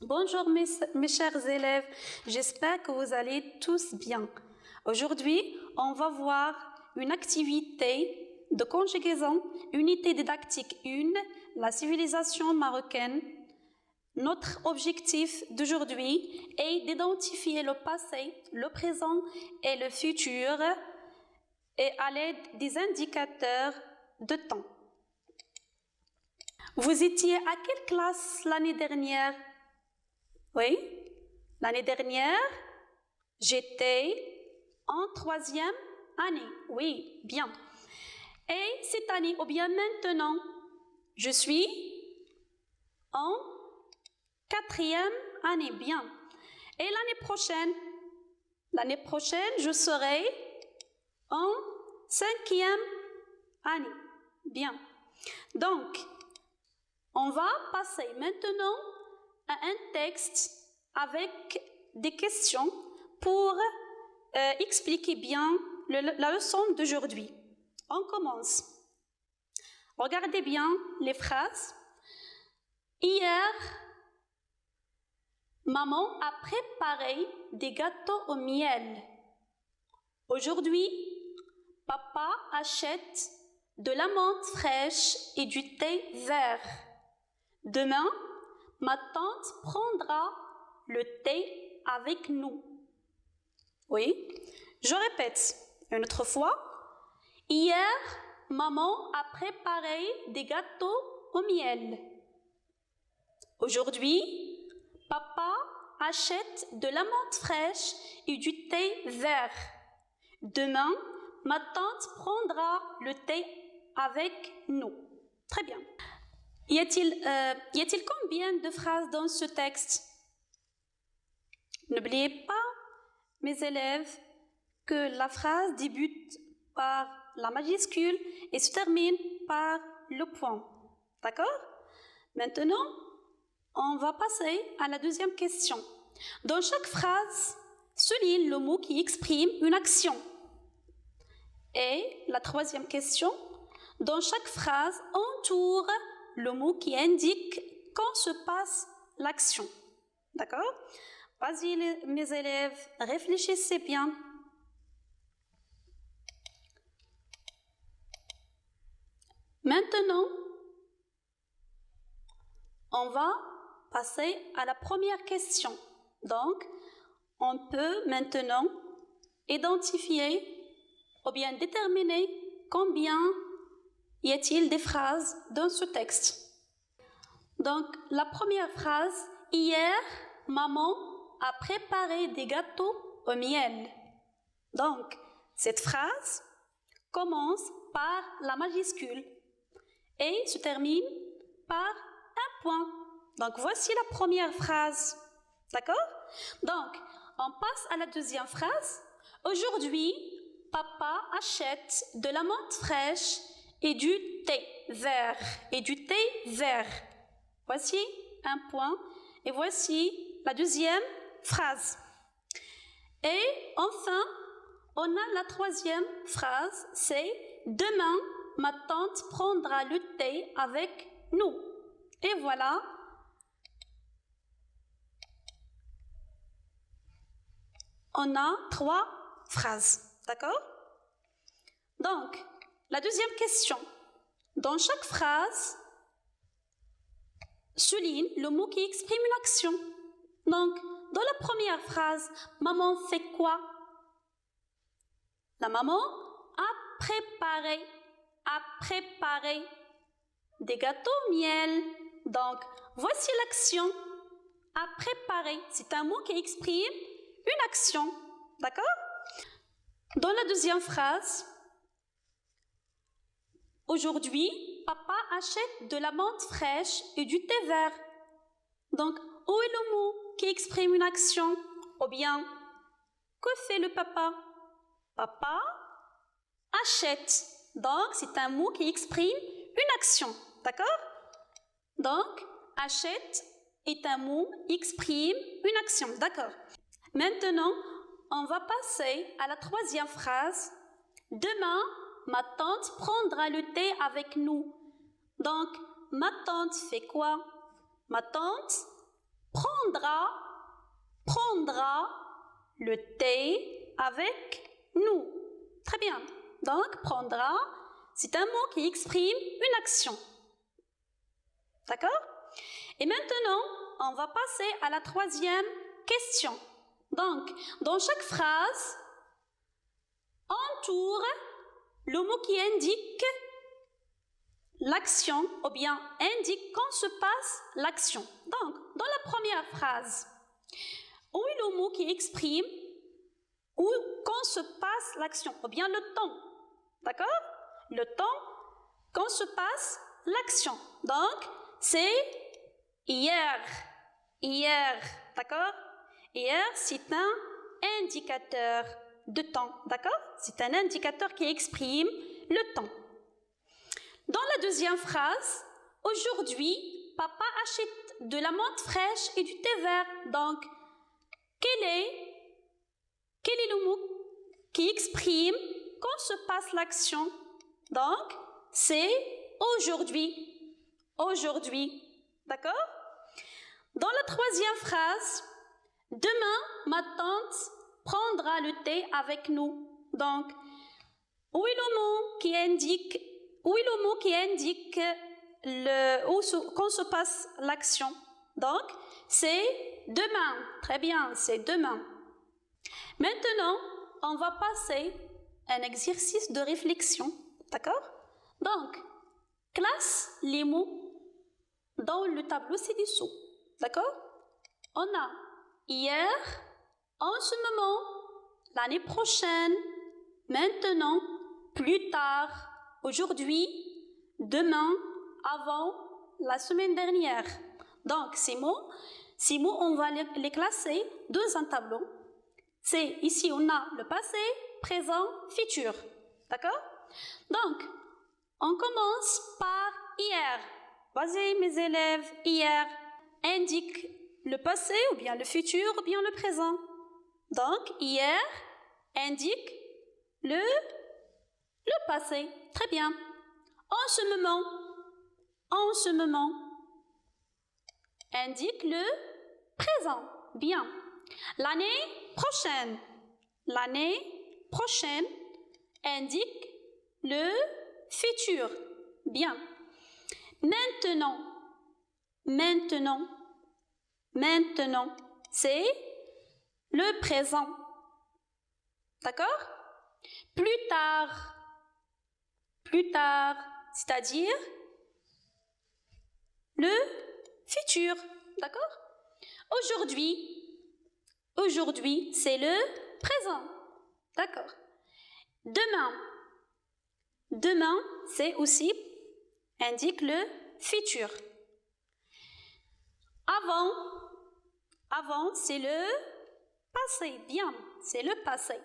Bonjour mes chers élèves, j'espère que vous allez tous bien. Aujourd'hui, on va voir une activité de conjugaison, unité didactique 1, la civilisation marocaine. Notre objectif d'aujourd'hui est d'identifier le passé, le présent et le futur et à l'aide des indicateurs de temps. Vous étiez à quelle classe l'année dernière? Oui, l'année dernière, j'étais en 3e année. Oui, bien. Et cette année, ou bien maintenant, je suis en 4e année. Bien. Et l'année prochaine, je serai en 5e année. Bien. Donc, on va passer maintenant à un texte avec des questions pour expliquer bien la leçon d'aujourd'hui. On commence. Regardez bien les phrases. Hier, maman a préparé des gâteaux au miel. Aujourd'hui, papa achète de la menthe fraîche et du thé vert. Demain, ma tante prendra le thé avec nous. Oui, je répète une autre fois. Hier, maman a préparé des gâteaux au miel. Aujourd'hui, papa achète de la menthe fraîche et du thé vert. Demain, ma tante prendra le thé avec nous. Très bien. Y a-t-il combien de phrases dans ce texte? N'oubliez pas, mes élèves, que la phrase débute par la majuscule et se termine par le point. D'accord? Maintenant, on va passer à la deuxième question. Dans chaque phrase, souligne le mot qui exprime une action. Et la troisième question, dans chaque phrase, entoure le mot qui indique quand se passe l'action. D'accord? Vas-y mes élèves, réfléchissez bien. Maintenant, on va passer à la première question. Donc, on peut maintenant identifier ou bien déterminer combien y a-t-il des phrases dans ce texte. Donc, la première phrase, hier, maman a préparé des gâteaux au miel. Donc, cette phrase commence par la majuscule et se termine par un point. Donc, voici la première phrase. D'accord? Donc, on passe à la deuxième phrase. Aujourd'hui, papa achète de la menthe fraîche et du thé vert. Voici un point et voici la deuxième phrase. Et enfin, on a la troisième phrase, c'est « Demain, ma tante prendra le thé avec nous ». Et voilà. On a 3 phrases. D'accord? Donc, la deuxième question. Dans chaque phrase, souligne le mot qui exprime une action. Donc, dans la première phrase, maman fait quoi? La maman a préparé des gâteaux au miel. Donc, voici l'action. A préparé, c'est un mot qui exprime une action. D'accord? Dans la deuxième phrase, aujourd'hui, papa achète de la menthe fraîche et du thé vert. Donc, où est le mot qui exprime une action? Ou bien, que fait le papa? Papa achète. Donc, c'est un mot qui exprime une action. D'accord? Donc, achète est un mot qui exprime une action. D'accord? Maintenant, on va passer à la troisième phrase. Demain, ma tante prendra le thé avec nous. Donc, ma tante fait quoi? Ma tante prendra le thé avec nous. Très bien. Donc, prendra, c'est un mot qui exprime une action. D'accord? Et maintenant, on va passer à la troisième question. Donc, dans chaque phrase, entoure le mot qui indique l'action ou bien indique quand se passe l'action. Donc, dans la première phrase, où est le mot qui exprime où quand se passe l'action ou bien le temps. D'accord? Le temps quand se passe l'action. Donc, c'est hier. Hier. D'accord? Hier, c'est un indicateur de temps. D'accord? C'est un indicateur qui exprime le temps. Dans la deuxième phrase, aujourd'hui, papa achète de la menthe fraîche et du thé vert. Donc, quel est le mot qui exprime quand se passe l'action? Donc, c'est aujourd'hui. Aujourd'hui. D'accord? Dans la troisième phrase, demain, ma tante prendra le thé avec nous. Donc, où est le mot qui indique quand se passe l'action? Donc, c'est demain. Très bien, c'est demain. Maintenant, on va passer à un exercice de réflexion. D'accord? Donc, classe les mots dans le tableau ci-dessous. D'accord? On a hier, en ce moment, l'année prochaine, maintenant, plus tard, aujourd'hui, demain, avant, la semaine dernière. Donc, ces mots, on va les classer dans un tableau. C'est ici, on a le passé, présent, futur. D'accord? Donc, on commence par hier. Vas-y, mes élèves, hier indique le passé ou bien le futur ou bien le présent. Donc, hier indique le passé. Très bien. En ce moment indique le présent. Bien. L'année prochaine indique le futur. Bien. Maintenant, c'est le présent. D'accord? Plus tard, c'est-à-dire le futur. D'accord? Aujourd'hui, c'est le présent. D'accord? Demain, c'est aussi indique le futur. Avant, c'est le passé. Bien, c'est le passé.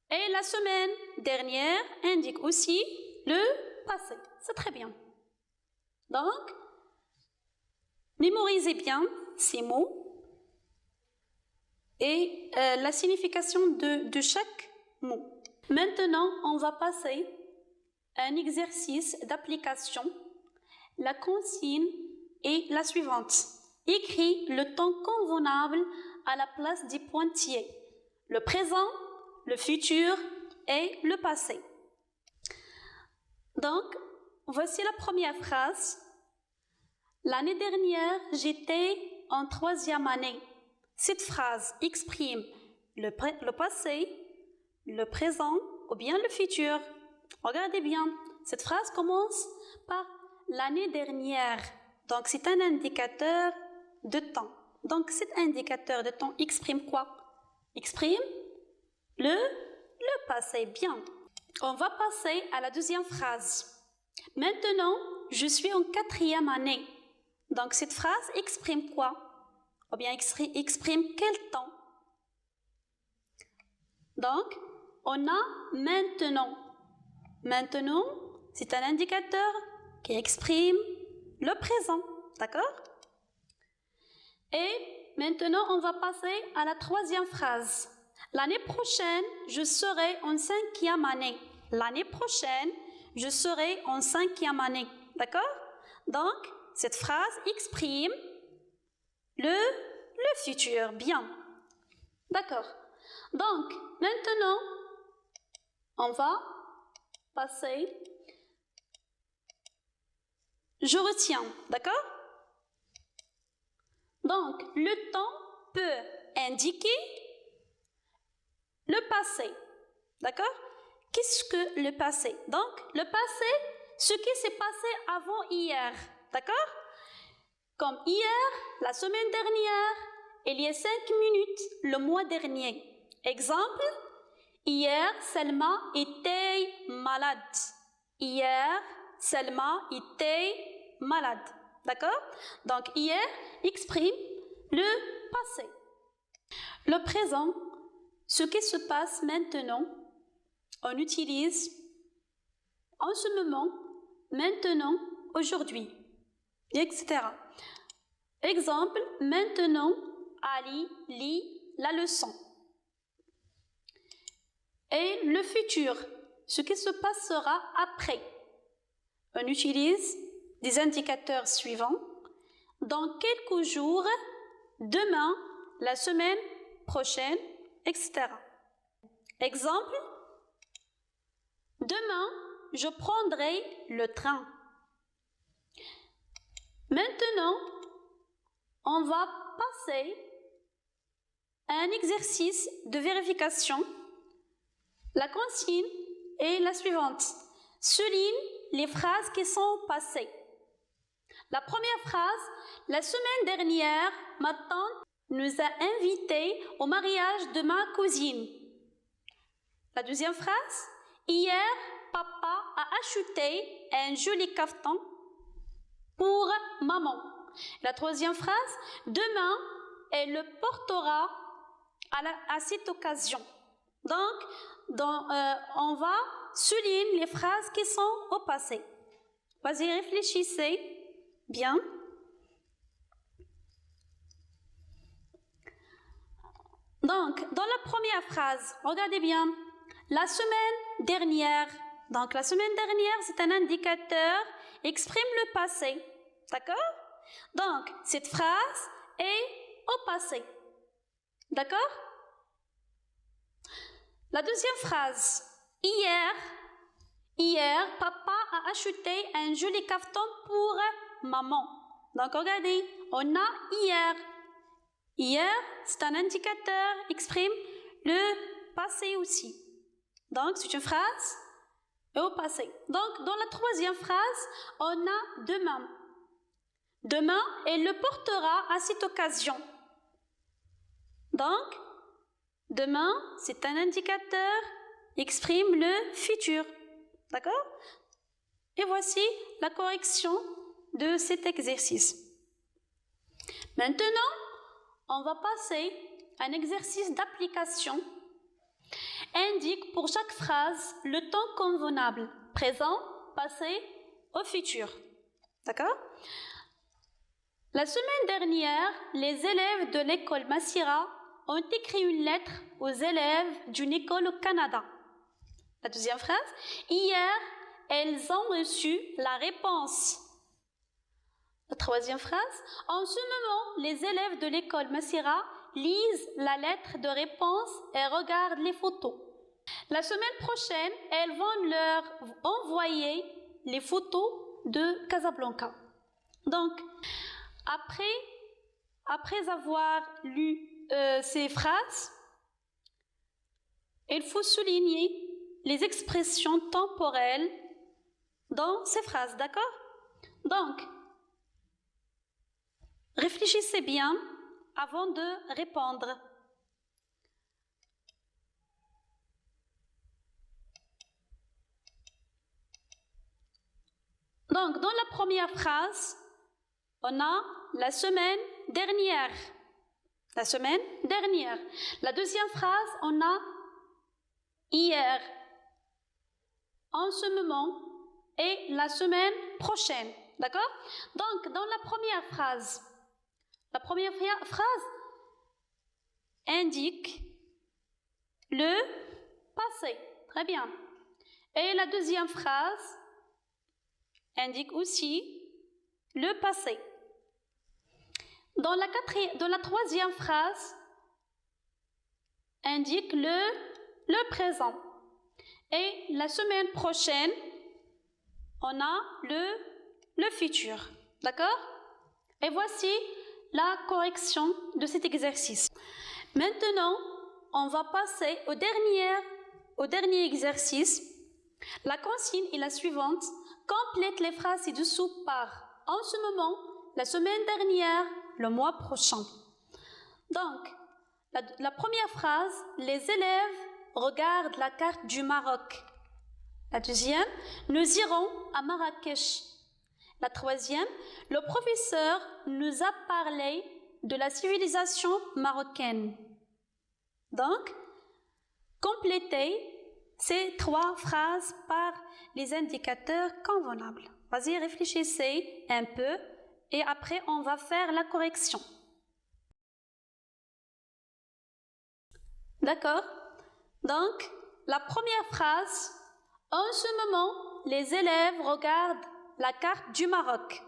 Et la semaine dernière indique aussi le passé. C'est très bien. Donc, mémorisez bien ces mots et la signification de chaque mot. Maintenant, on va passer à un exercice d'application. La consigne est la suivante. Écris le temps convenable à la place des pointillés. Le présent, le futur et le passé. Donc, voici la première phrase. L'année dernière, j'étais en 3e année. Cette phrase exprime le passé, le présent ou bien le futur. Regardez bien, cette phrase commence par l'année dernière. Donc, c'est un indicateur de temps. Donc, cet indicateur de temps exprime quoi? Exprime le passé. Bien. On va passer à la deuxième phrase. Maintenant, je suis en 4e année. Donc, cette phrase exprime quoi? Ou bien exprime quel temps? Donc, on a maintenant. Maintenant, c'est un indicateur qui exprime le présent. D'accord? Et maintenant, on va passer à la troisième phrase. L'année prochaine, je serai en 5e année. L'année prochaine, je serai en 5e année. D'accord? Donc, cette phrase exprime le futur. Bien. D'accord. Donc, maintenant, on va passer. Je retiens, d'accord? Donc, le temps peut indiquer le passé, d'accord? Qu'est-ce que le passé? Donc, le passé, ce qui s'est passé avant hier, d'accord? Comme hier, la semaine dernière, il y a 5 minutes, le mois dernier. Exemple, hier, Selma était malade. Hier, Selma était malade. D'accord? Donc, hier exprime le passé. Le présent, ce qui se passe maintenant, on utilise en ce moment, maintenant, aujourd'hui, etc. Exemple, maintenant, Ali lit la leçon. Et le futur, ce qui se passera après. On utilise des indicateurs suivants. Dans quelques jours, demain, la semaine prochaine, etc. Exemple, demain, je prendrai le train. Maintenant, on va passer à un exercice de vérification. La consigne est la suivante. Souligne les phrases qui sont passées. La première phrase, la semaine dernière, ma tante nous a invités au mariage de ma cousine. La deuxième phrase, hier, papa a acheté un joli cafetan pour maman. La troisième phrase, demain, elle le portera à cette occasion. Donc, on va souligner les phrases qui sont au passé. Vas-y, réfléchissez bien. Donc, dans la première phrase, regardez bien. La semaine dernière. Donc, la semaine dernière, c'est un indicateur, exprime le passé. D'accord? Donc, cette phrase est au passé. D'accord? La deuxième phrase. Hier, papa a acheté un joli cafetan pour maman. Donc, regardez, on a hier. Hier, c'est un indicateur, exprime le passé aussi. Donc, c'est une phrase au passé. Donc, dans la troisième phrase, on a demain. Demain, elle le portera à cette occasion. Donc, demain, c'est un indicateur, exprime le futur. D'accord? Et voici la correction de cet exercice. Maintenant, on va passer à un exercice d'application. Indique pour chaque phrase le temps convenable, présent, passé, au futur. D'accord? La semaine dernière, les élèves de l'école Massira ont écrit une lettre aux élèves d'une école au Canada. La deuxième phrase, hier, elles ont reçu la réponse. La troisième phrase, en ce moment, les élèves de l'école Massira lisent la lettre de réponse et regardent les photos. La semaine prochaine, elles vont leur envoyer les photos de Casablanca. Donc, après avoir lu ces phrases, il faut souligner les expressions temporelles dans ces phrases, d'accord? Donc, réfléchissez bien avant de répondre. Donc, dans la première phrase, on a la semaine dernière. La semaine dernière. La deuxième phrase, on a hier, en ce moment et la semaine prochaine. D'accord? Donc, dans la première phrase indique le passé. Très bien. Et la deuxième phrase indique aussi le passé. Dans la troisième phrase, indique le présent. Et la semaine prochaine, on a le futur. D'accord? Et voici la correction de cet exercice. Maintenant, on va passer au dernier exercice. La consigne est la suivante. Complète les phrases ci-dessous par « en ce moment »,« la semaine dernière »,« le mois prochain ». Donc, la première phrase, les élèves regardent la carte du Maroc. La deuxième, nous irons à Marrakech. La troisième, le professeur nous a parlé de la civilisation marocaine. Donc, complétez ces trois phrases par les indicateurs convenables. Vas-y, réfléchissez un peu et après on va faire la correction. D'accord? Donc, la première phrase, en ce moment, les élèves regardent la carte du Maroc.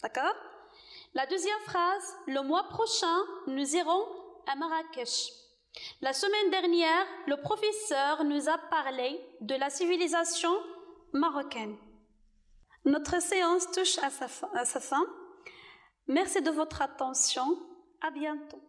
D'accord? La deuxième phrase, le mois prochain, nous irons à Marrakech. La semaine dernière, le professeur nous a parlé de la civilisation marocaine. Notre séance touche à sa fin. Merci de votre attention. À bientôt.